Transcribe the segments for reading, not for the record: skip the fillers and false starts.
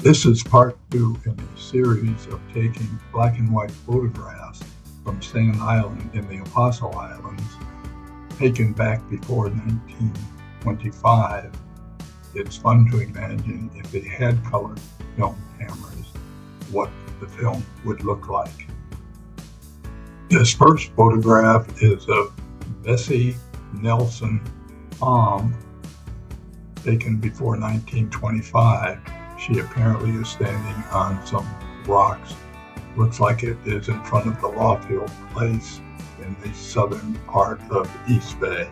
This is part two in a series of taking black and white photographs from Sand Island in the Apostle Islands, taken back before 1925. It's fun to imagine if they had color film cameras, what the film would look like. This first photograph is of Bessie Nelson Palm, taken before 1925. She apparently is standing on some rocks. Looks like it is in front of the Lawfield Place in the southern part of East Bay.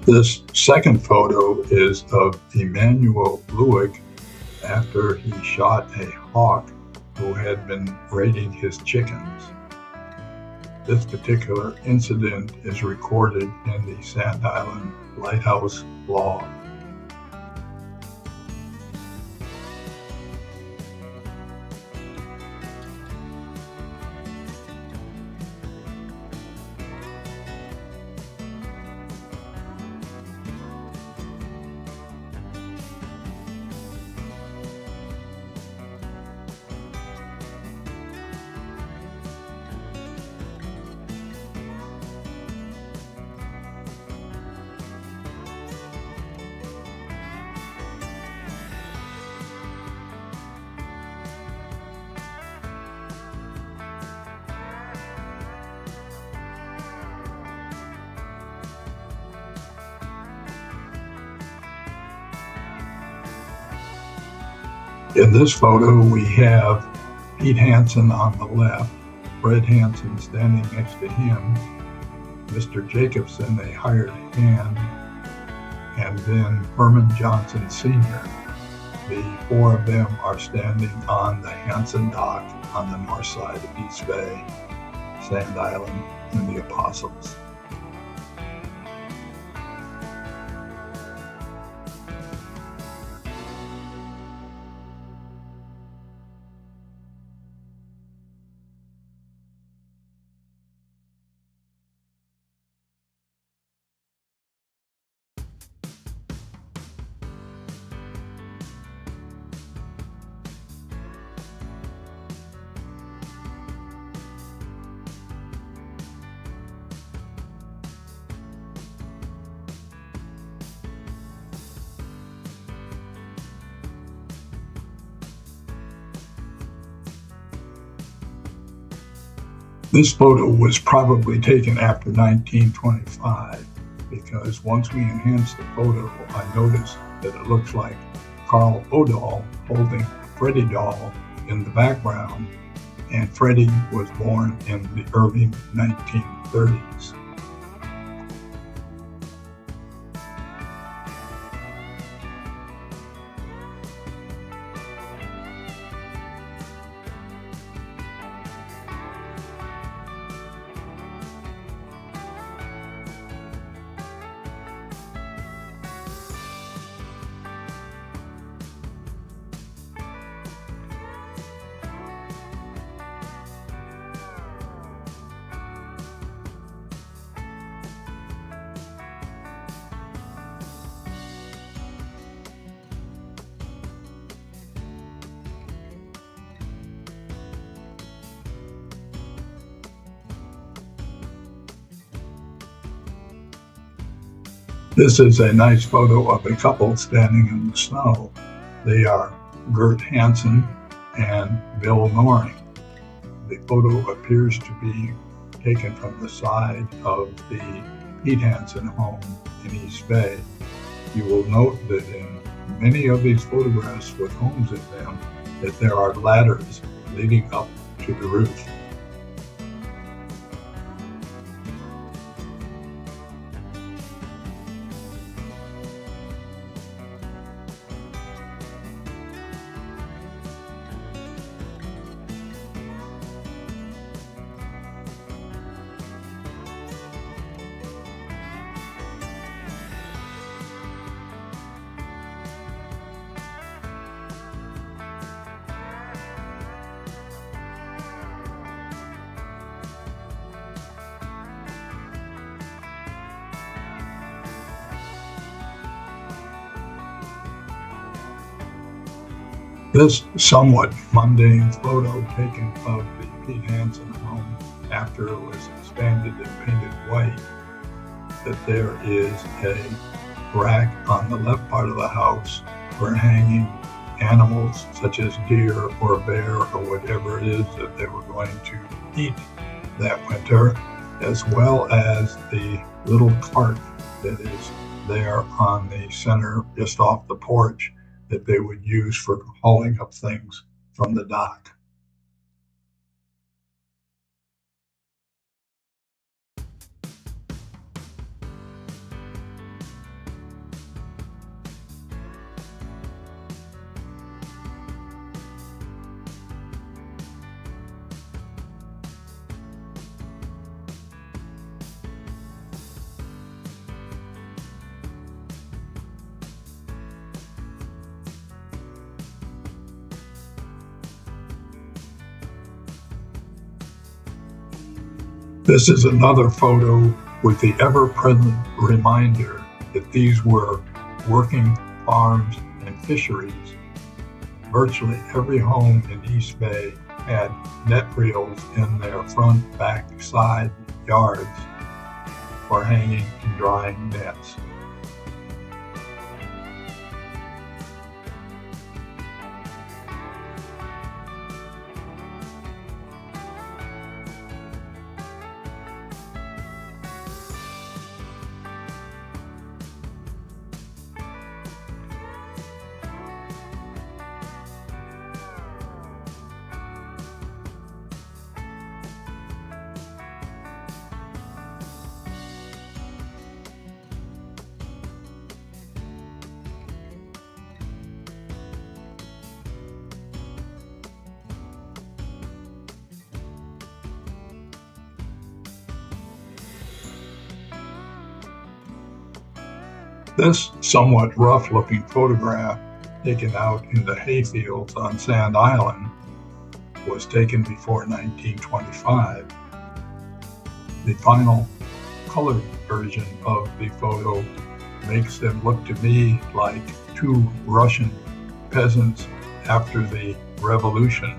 This second photo is of Emanuel Lewick after he shot a hawk who had been raiding his chickens. This particular incident is recorded in the Sand Island Lighthouse log. In this photo, we have Pete Hansen on the left, Fred Hansen standing next to him, Mr. Jacobson, a hired hand, and then Herman Johnson Sr. The four of them are standing on the Hansen dock on the north side of East Bay, Sand Island, and the Apostles. This photo was probably taken after 1925 because once we enhanced the photo, I noticed that it looks like Carl Odahl holding Freddie Dahl in the background, and Freddie was born in the early 1930s. This is a nice photo of a couple standing in the snow. They are Gert Hansen and Bill Noring. The photo appears to be taken from the side of the Pete Hansen home in East Bay. You will note that in many of these photographs with homes in them that there are ladders leading up to the roof. This somewhat mundane photo taken of the Pete Hansen home after it was expanded and painted white, that there is a rack on the left part of the house for hanging animals such as deer or bear or whatever it is that they were going to eat that winter, as well as the little cart that is there on the center just off the porch that they would use for hauling up things from the dock. This is another photo with the ever-present reminder that these were working farms and fisheries. Virtually every home in East Bay had net reels in their front, back, side yards for hanging and drying nets. This somewhat rough-looking photograph taken out in the hayfields on Sand Island was taken before 1925. The final colored version of the photo makes them look to me like two Russian peasants after the revolution.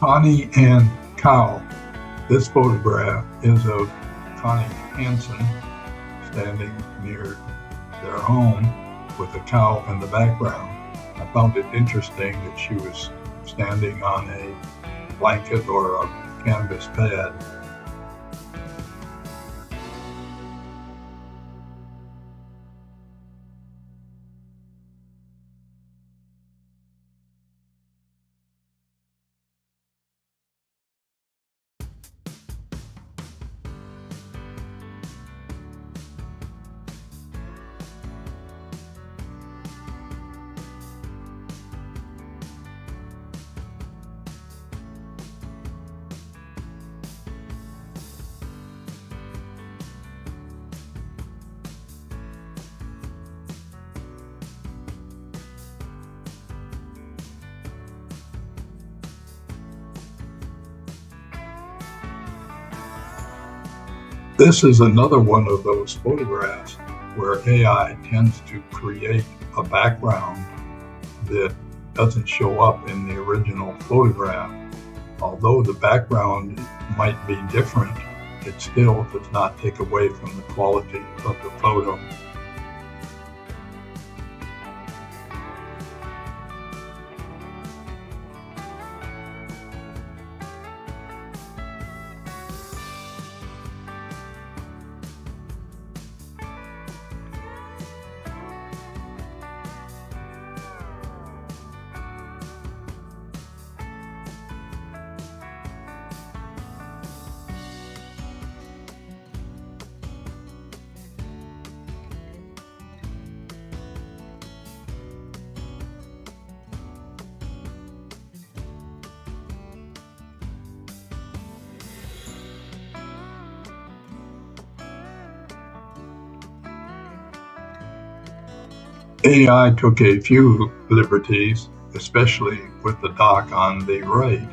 Connie and Cow. This photograph is of Connie Hansen standing near their home with a cow in the background. I found it interesting that she was standing on a blanket or a canvas pad. This is another one of those photographs where AI tends to create a background that doesn't show up in the original photograph. Although the background might be different, it still does not take away from the quality of the photo. AI took a few liberties, especially with the dock on the right.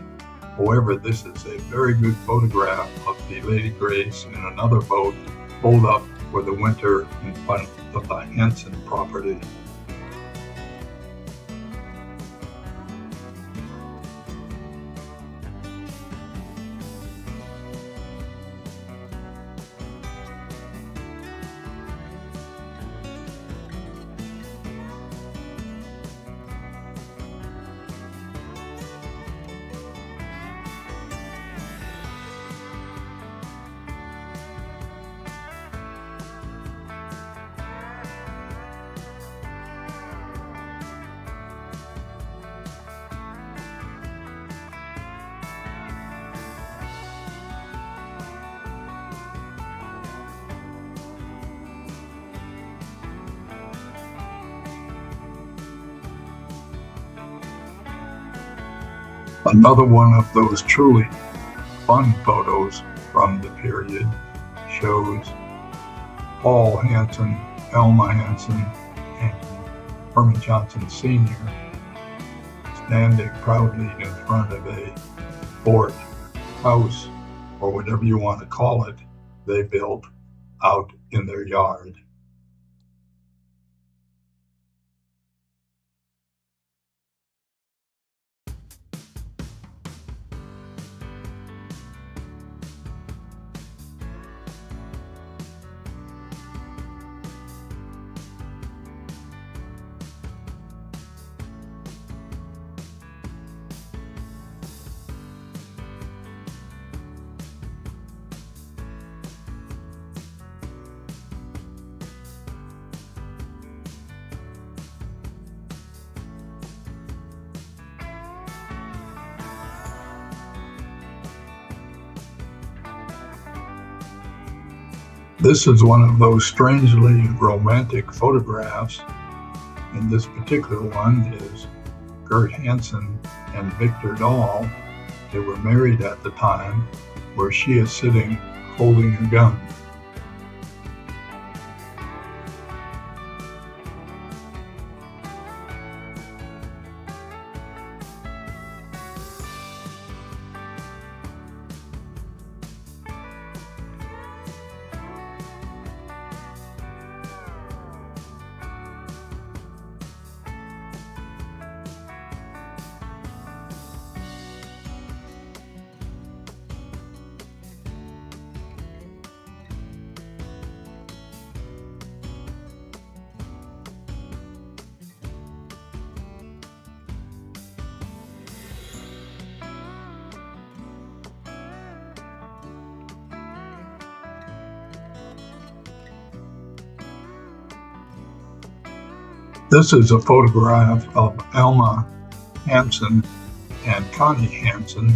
However, this is a very good photograph of the Lady Grace in another boat pulled up for the winter in front of the Hansen property. Another one of those truly fun photos from the period shows Paul Hansen, Elma Hansen, and Herman Johnson Sr. standing proudly in front of a fort, house, or whatever you want to call it, they built out in their yard. This is one of those strangely romantic photographs, and this particular one is Gert Hansen and Victor Dahl. They were married at the time, where she is sitting holding a gun. This is a photograph of Elma Hansen and Connie Hansen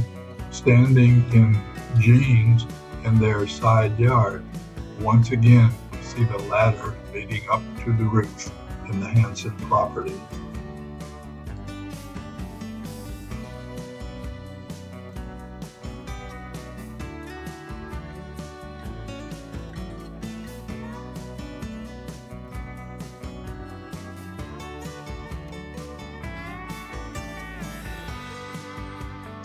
standing in jeans in their side yard. Once again, we see the ladder leading up to the roof in the Hansen property.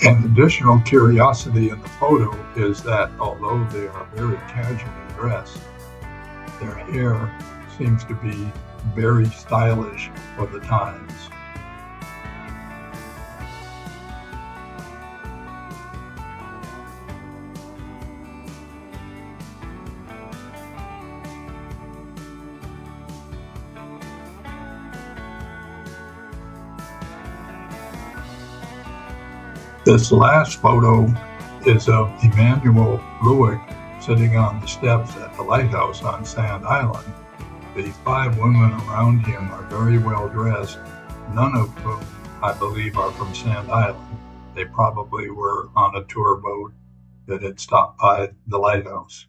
An additional curiosity in the photo is that although they are very casually dressed, their hair seems to be very stylish for the times. This last photo is of Emanuel Lewick sitting on the steps at the lighthouse on Sand Island. The 5 women around him are very well dressed, none of whom I believe are from Sand Island. They probably were on a tour boat that had stopped by the lighthouse.